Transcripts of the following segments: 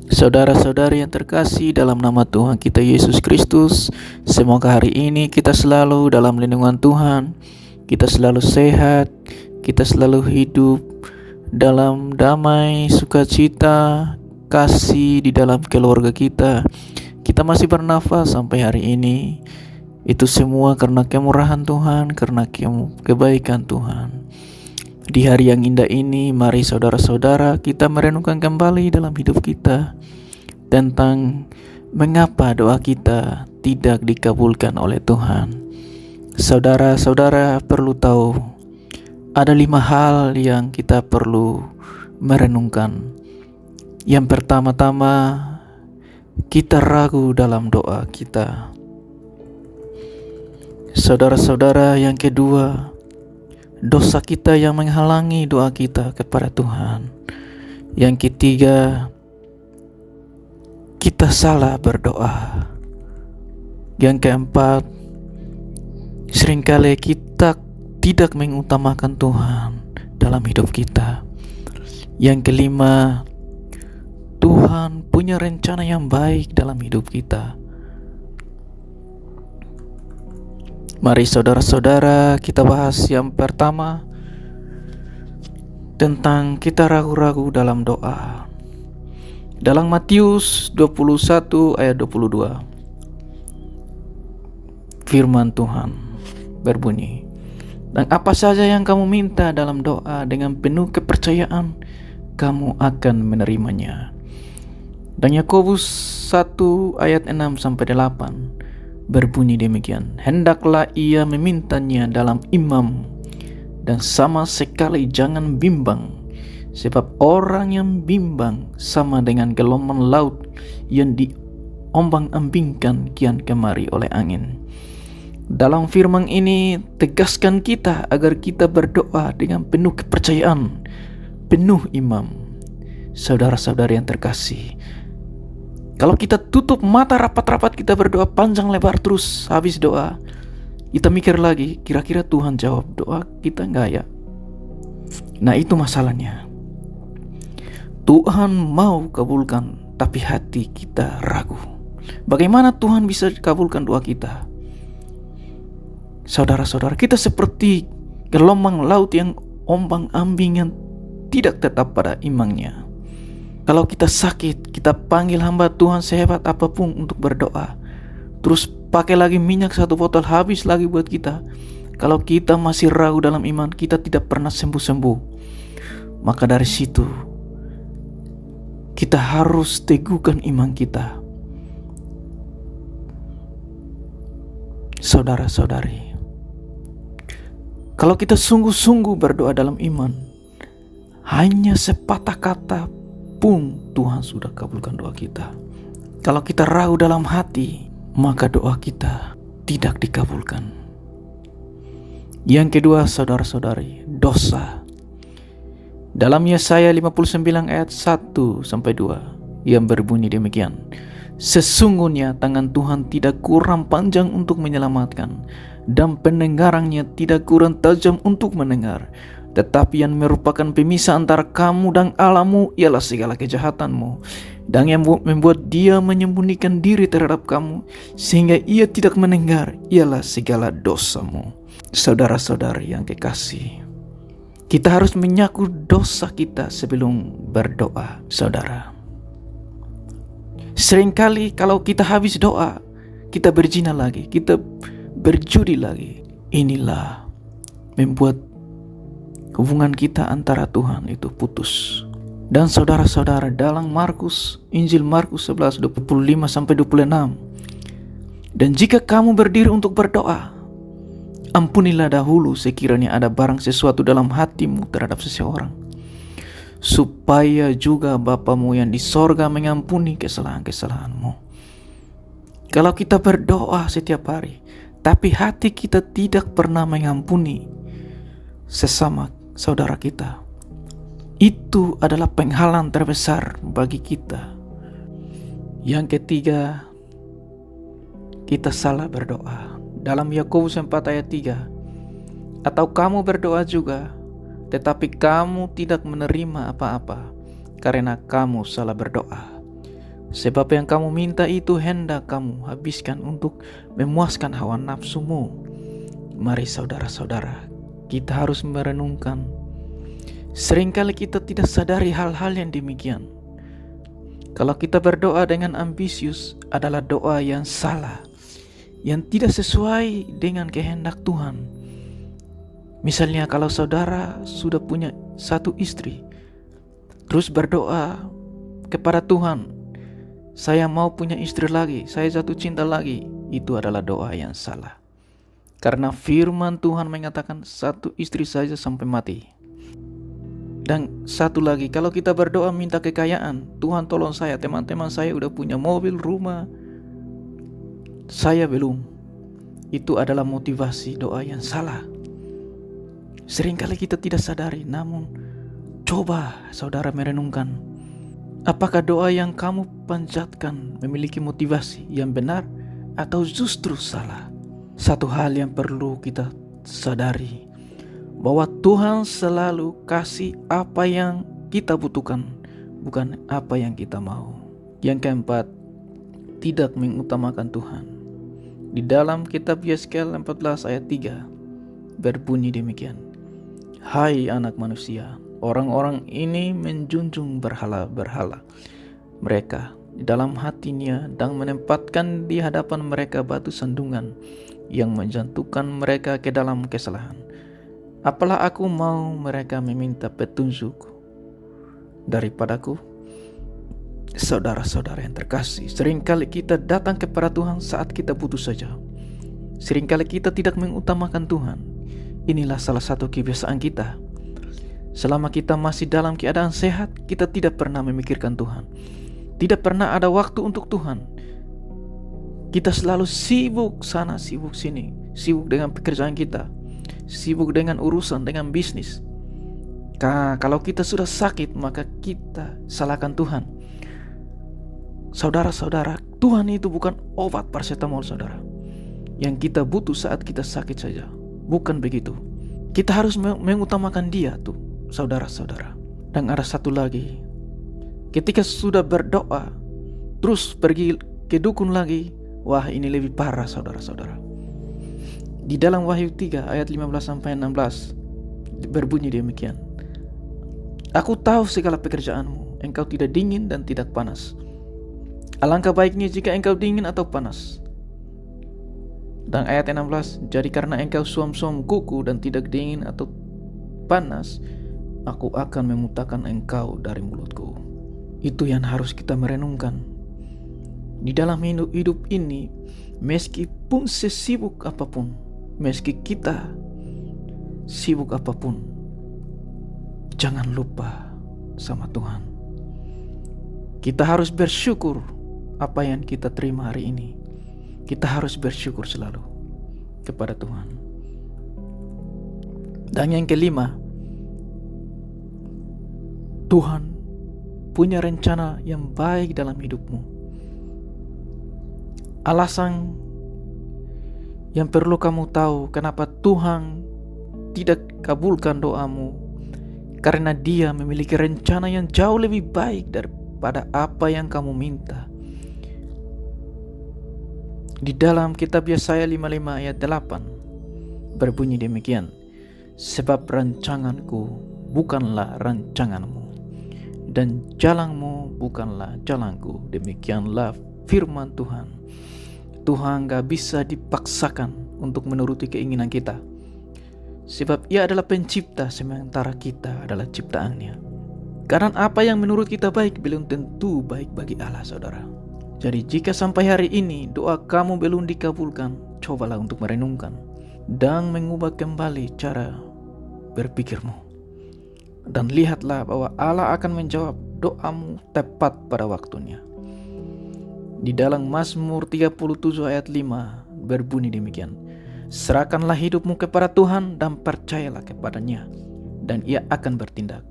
Saudara-saudari yang terkasih dalam nama Tuhan kita Yesus Kristus, semoga hari ini kita selalu dalam lindungan Tuhan, kita selalu sehat, kita selalu hidup dalam damai, sukacita, kasih di dalam keluarga kita. Kita masih bernafas sampai hari ini. Itu semua karena kemurahan Tuhan, karena kebaikan Tuhan. Di hari yang indah ini, mari saudara-saudara kita merenungkan kembali dalam hidup kita tentang mengapa doa kita tidak dikabulkan oleh Tuhan. Saudara-saudara perlu tahu, ada 5 hal yang kita perlu merenungkan. Yang pertama-tama, kita ragu dalam doa kita. Saudara-saudara, yang kedua, dosa kita yang menghalangi doa kita kepada Tuhan. Yang ketiga, kita salah berdoa. Yang keempat, seringkali kita tidak mengutamakan Tuhan dalam hidup kita. Yang kelima, Tuhan punya rencana yang baik dalam hidup kita. Mari saudara-saudara kita bahas yang pertama tentang kita ragu-ragu dalam doa. Dalam Matius 21 ayat 22, firman Tuhan berbunyi, "Dan apa saja yang kamu minta dalam doa dengan penuh kepercayaan, kamu akan menerimanya." Dan Yakobus 1 ayat 6-8 berbunyi demikian, "Hendaklah ia memintanya dalam iman dan sama sekali jangan bimbang, sebab orang yang bimbang sama dengan gelombang laut yang diombang-ambingkan kian kemari oleh angin." Dalam firman ini tegaskan kita agar kita berdoa dengan penuh kepercayaan, penuh iman. Saudara-saudari yang terkasih, kalau kita tutup mata rapat-rapat, kita berdoa panjang lebar terus, habis doa kita mikir lagi, kira-kira Tuhan jawab doa kita enggak ya? Nah, itu masalahnya. Tuhan mau kabulkan, tapi hati kita ragu. Bagaimana Tuhan bisa kabulkan doa kita? Saudara-saudara, kita seperti gelombang laut yang ombang-ambing yang tidak tetap pada imannya. Kalau kita sakit, kita panggil hamba Tuhan sehebat apapun untuk berdoa, terus pakai lagi minyak 1 botol, habis lagi buat kita. Kalau kita masih ragu dalam iman, kita tidak pernah sembuh-sembuh. Maka dari situ kita harus teguhkan iman kita. Saudara-saudari, kalau kita sungguh-sungguh berdoa dalam iman, hanya sepatah kata pun Tuhan sudah kabulkan doa kita. Kalau kita ragu dalam hati, maka doa kita tidak dikabulkan. Yang kedua, saudara-saudari, dosa. Dalam Yesaya 59 ayat 1-2 yang berbunyi demikian, "Sesungguhnya tangan Tuhan tidak kurang panjang untuk menyelamatkan, dan pendengarannya tidak kurang tajam untuk mendengar. Tetapi yang merupakan pemisah antara kamu dan Allahmu ialah segala kejahatanmu, dan yang membuat dia menyembunyikan diri terhadap kamu sehingga ia tidak mendengar ialah segala dosamu." Saudara-saudari yang kekasih, kita harus menyaku dosa kita sebelum berdoa, saudara. Seringkali kalau kita habis doa, kita berzina lagi, kita berjudi lagi. Inilah membuat hubungan kita antara Tuhan itu putus. Dan saudara-saudara, dalam Injil Markus 11:25-26, "Dan jika kamu berdiri untuk berdoa, ampunilah dahulu sekiranya ada barang sesuatu dalam hatimu terhadap seseorang, supaya juga Bapamu yang di sorga mengampuni kesalahan-kesalahanmu." Kalau kita berdoa setiap hari, tapi hati kita tidak pernah mengampuni sesama saudara kita, itu adalah penghalang terbesar bagi kita. Yang ketiga, kita salah berdoa. Dalam Yakobus 4 ayat 3, "Atau kamu berdoa juga, tetapi kamu tidak menerima apa-apa, karena kamu salah berdoa. Sebab yang kamu minta itu hendak kamu habiskan untuk memuaskan hawa nafsumu. Mari saudara-saudara, kita harus merenungkan. Seringkali kita tidak sadari hal-hal yang demikian. Kalau kita berdoa dengan ambisius adalah doa yang salah, yang tidak sesuai dengan kehendak Tuhan. Misalnya kalau saudara sudah punya satu istri, terus berdoa kepada Tuhan, saya mau punya istri lagi, saya jatuh cinta lagi. Itu adalah doa yang salah. Karena firman Tuhan mengatakan satu istri saja sampai mati. Dan satu lagi, kalau kita berdoa minta kekayaan, Tuhan tolong saya, teman-teman saya udah punya mobil, rumah, saya belum. Itu adalah motivasi doa yang salah. Seringkali kita tidak sadari, namun coba saudara merenungkan. Apakah doa yang kamu panjatkan memiliki motivasi yang benar atau justru salah? Satu hal yang perlu kita sadari, bahwa Tuhan selalu kasih apa yang kita butuhkan, bukan apa yang kita mau. Yang keempat, tidak mengutamakan Tuhan. Di dalam kitab Yeskel 14 ayat 3 berbunyi demikian. Hai anak manusia, orang-orang ini menjunjung berhala-berhala mereka di dalam hatinya dan menempatkan di hadapan mereka batu sandungan yang menjatuhkan mereka ke dalam kesalahan. Apalah aku mau mereka meminta petunjuk daripadaku? Saudara-saudara yang terkasih, seringkali kita datang kepada Tuhan saat kita butuh saja. Seringkali kita tidak mengutamakan Tuhan. Inilah salah satu kebiasaan kita. Selama kita masih dalam keadaan sehat, kita tidak pernah memikirkan Tuhan. Tidak pernah ada waktu untuk Tuhan. Kita selalu sibuk sana, sibuk sini. Sibuk dengan pekerjaan kita. Sibuk dengan urusan, dengan bisnis. Kalau kita sudah sakit, maka kita salahkan Tuhan. Saudara-saudara, Tuhan itu bukan obat paracetamol, saudara, yang kita butuh saat kita sakit saja. Bukan begitu. Kita harus mengutamakan Dia tuh, saudara-saudara. Dan ada satu lagi, ketika sudah berdoa terus pergi ke dukun lagi, wah ini lebih parah, saudara-saudara. Di dalam Wahyu 3 ayat 15-16 berbunyi demikian. Aku tahu segala pekerjaanmu, engkau tidak dingin dan tidak panas. Alangkah baiknya jika engkau dingin atau panas. Dan ayat 16, jadi karena engkau suam-suam kuku dan tidak dingin atau panas, aku akan memutakan engkau dari mulutku. Itu yang harus kita merenungkan. Di dalam hidup ini, meskipun sesibuk apapun, meski kita sibuk apapun, jangan lupa sama Tuhan. Kita harus bersyukur apa yang kita terima hari ini. Kita harus bersyukur selalu kepada Tuhan. Dan yang kelima, Tuhan punya rencana yang baik dalam hidupmu. Alasan yang perlu kamu tahu kenapa Tuhan tidak kabulkan doamu, karena Dia memiliki rencana yang jauh lebih baik daripada apa yang kamu minta. Di dalam kitab Yesaya 55 ayat 8 berbunyi demikian. Sebab rancanganku bukanlah rancanganmu, dan jalanmu bukanlah jalanku. Demikianlah firman Tuhan. Tuhan gak bisa dipaksakan untuk menuruti keinginan kita. Sebab Ia adalah pencipta, sementara kita adalah ciptaannya. Karena apa yang menurut kita baik belum tentu baik bagi Allah, saudara. Jadi jika sampai hari ini doa kamu belum dikabulkan, cobalah untuk merenungkan dan mengubah kembali cara berpikirmu. Dan lihatlah bahwa Allah akan menjawab doamu tepat pada waktunya. Di dalam Mazmur 37 ayat 5 berbunyi demikian. Serahkanlah hidupmu kepada Tuhan dan percayalah kepadanya, dan Ia akan bertindak.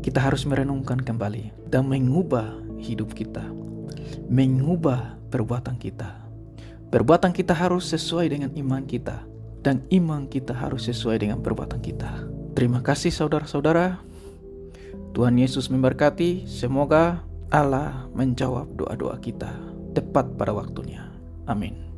Kita harus merenungkan kembali dan mengubah hidup kita, mengubah perbuatan kita. Perbuatan kita harus sesuai dengan iman kita, dan iman kita harus sesuai dengan perbuatan kita. Terima kasih saudara-saudara. Tuhan Yesus memberkati. Semoga Allah menjawab doa-doa kita tepat pada waktunya. Amin.